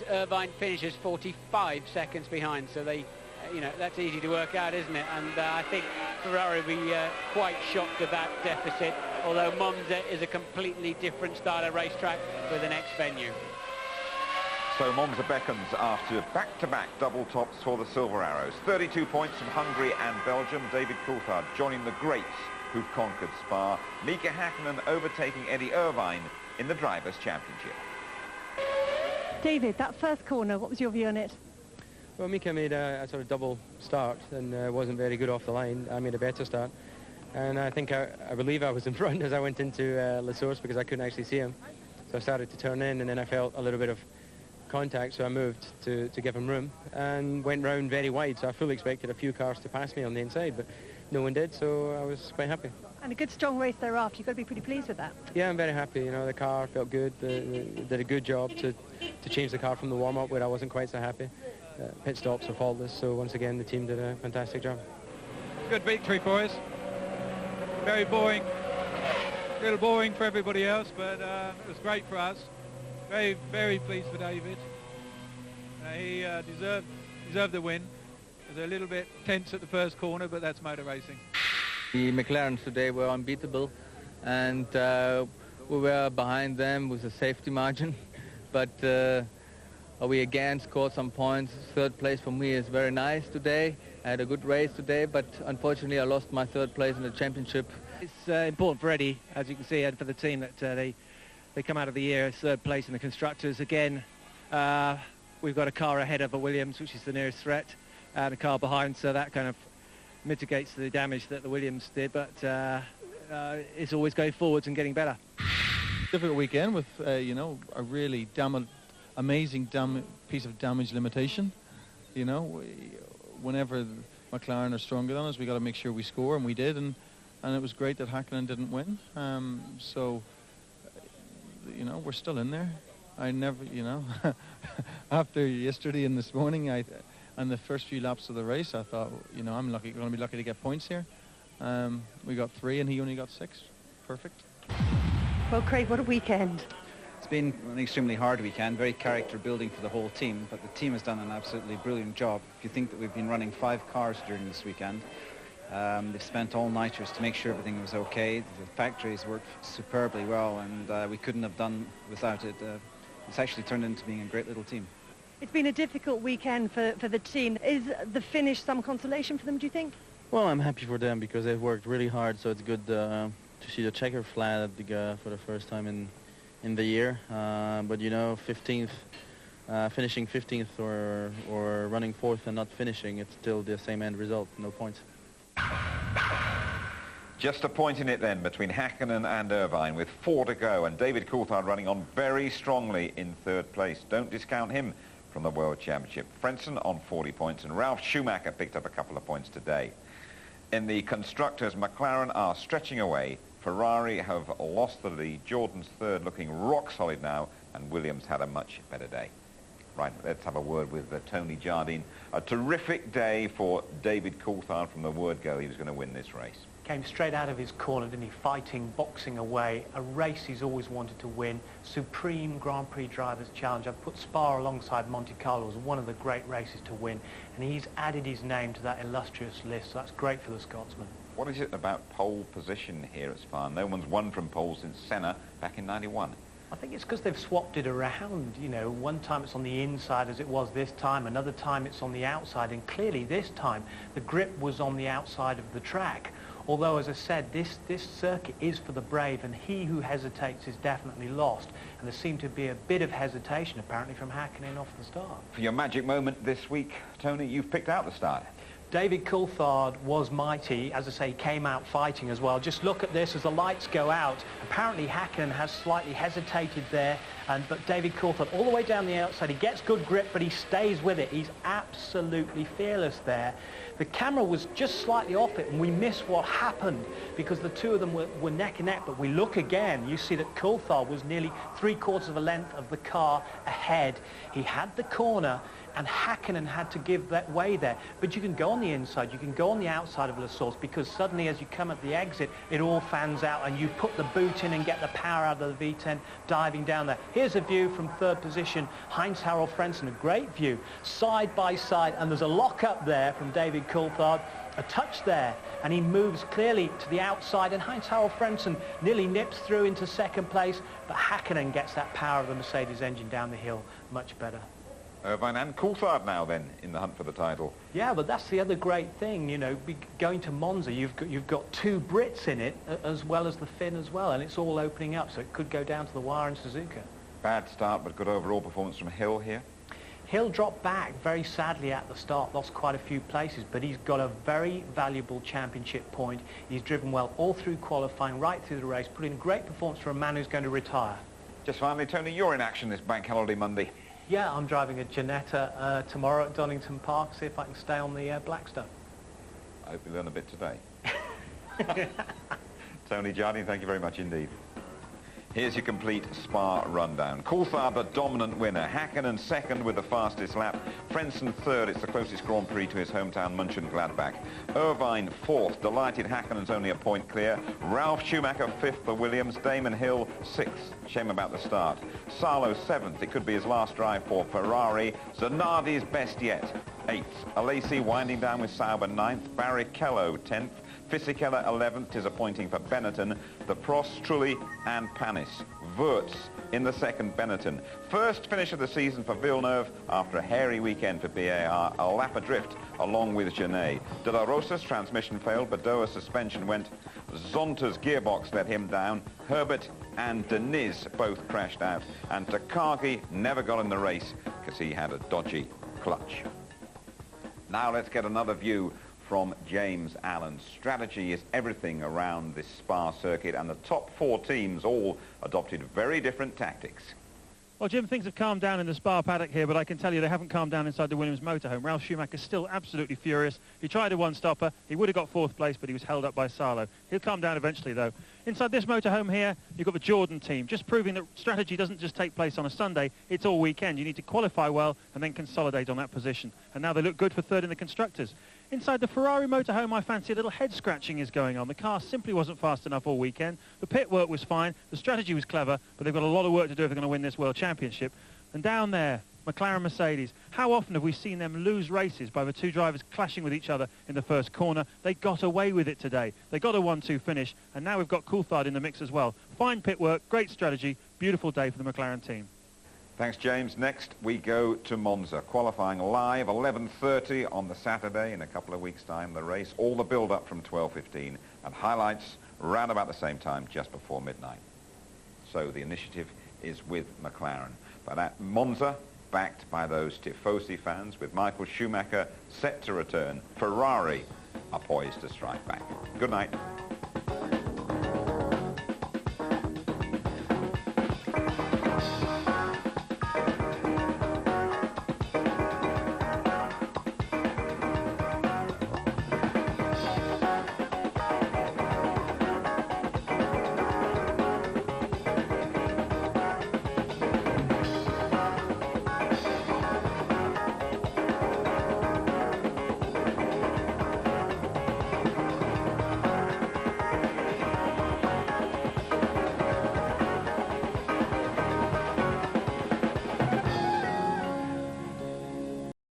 Irvine finishes 45 seconds behind, so they, that's easy to work out, isn't it? And I think Ferrari will be quite shocked at that deficit, although Monza is a completely different style of racetrack with the next venue. So Monza beckons after back-to-back double tops for the Silver Arrows. 32 points from Hungary and Belgium. David Coulthard joining the greats who've conquered Spa. Mika Häkkinen overtaking Eddie Irvine in the Drivers' Championship. David, that first corner, what was your view on it? Well, Mika made a sort of double start and wasn't very good off the line. I made a better start. And I think I believe I was in front as I went into La Source because I couldn't actually see him. So I started to turn in, and then I felt a little bit of contact, so I moved to give him room and went round very wide. So I fully expected a few cars to pass me on the inside, but no one did, so I was quite happy. And a good strong race thereafter. You've got to be pretty pleased with that. Yeah, I'm very happy. The car felt good. Did a good job to change the car from the warm-up where I wasn't quite so happy. Pit stops were faultless, so once again the team did a fantastic job. Good victory for us. Very boring. A little boring for everybody else, but it was great for us. Very, very pleased for David. He deserved the win. It was a little bit tense at the first corner, but that's motor racing. The McLarens today were unbeatable, and we were behind them with a safety margin. But we again scored some points. Third place for me is very nice today. I had a good race today, but unfortunately I lost my third place in the championship. It's important for Eddie, as you can see, and for the team that they come out of the year third place in the constructors. Again, we've got a car ahead of a Williams, which is the nearest threat, and a car behind, so that kind of mitigates the damage that the Williams did, but it's always going forwards and getting better. Difficult weekend with, a really amazing piece of damage limitation. Whenever McLaren are stronger than us, we got to make sure we score, and we did, and it was great that Häkkinen didn't win. We're still in there. I never, after yesterday and this morning, and the first few laps of the race, I thought, I'm going to be lucky to get points here. We got 3 and he only got 6. Perfect. Well, Craig, what a weekend. It's been an extremely hard weekend, very character building for the whole team, but the team has done an absolutely brilliant job. If you think that we've been running 5 cars during this weekend, they've spent all-nighters to make sure everything was okay. The factories worked superbly well, and we couldn't have done without it. It's actually turned into being a great little team. It's been a difficult weekend for the team. Is the finish some consolation for them, do you think? Well, I'm happy for them because they've worked really hard, so it's good to see the checker flat for the first time in the year. But 15th, finishing 15th or running 4th and not finishing, it's still the same end result, no points. Just a point in it then between Häkkinen and Irvine with 4 to go, and David Coulthard running on very strongly in 3rd place. Don't discount him from the World Championship. Frentzen on 40 points, and Ralf Schumacher picked up a couple of points today. In the constructors, McLaren are stretching away. Ferrari have lost the lead. Jordan's 3rd, looking rock solid now, and Williams had a much better day. Right, let's have a word with Tony Jardine. A terrific day for David Coulthard. From the word go, he was going to win this race. Came straight out of his corner, didn't he? Fighting, boxing away. A race he's always wanted to win. Supreme Grand Prix Drivers' Challenge. I've put Spa alongside Monte Carlo as one of the great races to win. And he's added his name to that illustrious list, so that's great for the Scotsman. What is it about pole position here at Spa? No one's won from pole since Senna back in '91. I think it's because they've swapped it around. One time it's on the inside as it was this time, another time it's on the outside, and clearly this time the grip was on the outside of the track. Although, as I said, this circuit is for the brave, and he who hesitates is definitely lost. And there seemed to be a bit of hesitation, apparently, from Häkkinen off the start. For your magic moment this week, Tony, you've picked out the starter. David Coulthard was mighty. As I say, he came out fighting as well. Just look at this as the lights go out. Apparently, Häkkinen has slightly hesitated there, but David Coulthard, all the way down the outside, he gets good grip, but he stays with it. He's absolutely fearless there. The camera was just slightly off it, and we missed what happened because the two of them were neck and neck. But we look again, you see that Coulthard was nearly 3/4 of a length of the car ahead. He had the corner, and Häkkinen had to give that way there. But you can go on the inside, you can go on the outside of La Source, because suddenly as you come at the exit, it all fans out, and you put the boot in and get the power out of the V10 diving down there. Here's a view from third position. Heinz-Harald Frentzen, a great view, side by side, and there's a lock-up there from David Coulthard. A touch there, and he moves clearly to the outside, and Heinz-Harald Frentzen nearly nips through into second place, but Hakkinen gets that power of the Mercedes engine down the hill much better. Irvine and Coulthard now then in the hunt for the title. Yeah, but that's the other great thing, you know, going to Monza, you've got two Brits in it, as well as the Finn as well, and it's all opening up, so it could go down to the wire in Suzuka. Bad start, but good overall performance from Hill here. Hill dropped back very sadly at the start, lost quite a few places, but he's got a very valuable championship point. He's driven well all through qualifying, right through the race, put in a great performance for a man who's going to retire. Just finally, Tony, you're in action this bank holiday Monday. Yeah, I'm driving a Ginetta tomorrow at Donington Park, see if I can stay on the black stuff. I hope you learn a bit today. Tony Jardine, thank you very much indeed. Here's your complete Spa rundown. Coulthard, the dominant winner. Hakkinen second with the fastest lap. Frentzen third. It's the closest Grand Prix to his hometown, Mönchengladbach. Irvine fourth. Delighted Hakkinen's only a point clear. Ralf Schumacher fifth for Williams. Damon Hill sixth. Shame about the start. Salo seventh. It could be his last drive for Ferrari. Zanardi's best yet. Eighth. Alesi winding down with Sauber ninth. Barrichello 10th. Fisichella 11th, disappointing for Benetton. The Prost, Trulli and Panis. Wurz in the second, Benetton. First finish of the season for Villeneuve after a hairy weekend for BAR. A lap adrift along with Genet. De La Rosa's transmission failed, but Doa's suspension went. Zonta's gearbox let him down. Herbert and Deniz both crashed out. And Takagi never got in the race because he had a dodgy clutch. Now let's get another view from James Allen. Strategy is everything around this Spa circuit, and the top four teams all adopted very different tactics. Well, Jim, things have calmed down in the Spa paddock here, but I can tell you they haven't calmed down inside the Williams motorhome. Ralf Schumacher's still absolutely furious. He tried a one-stopper. He would have got fourth place, but he was held up by Salo. He'll calm down eventually, though. Inside this motorhome here, you've got the Jordan team, just proving that strategy doesn't just take place on a Sunday. It's all weekend. You need to qualify well and then consolidate on that position. And now they look good for third in the Constructors. Inside the Ferrari motorhome, I fancy a little head-scratching is going on. The car simply wasn't fast enough all weekend. The pit work was fine. The strategy was clever, but they've got a lot of work to do if they're going to win this World Championship. And down there, McLaren Mercedes, how often have we seen them lose races by the two drivers clashing with each other in the first corner? They got away with it today. They got a 1-2 finish, and now we've got Coulthard in the mix as well. Fine pit work, great strategy, beautiful day for the McLaren team. Thanks, James. Next, we go to Monza. Qualifying live, 11:30 on the Saturday. In a couple of weeks' time, the race. All the build-up from 12:15. And highlights round about the same time, just before midnight. So the initiative is with McLaren. But at Monza, backed by those Tifosi fans, with Michael Schumacher set to return, Ferrari are poised to strike back. Good night.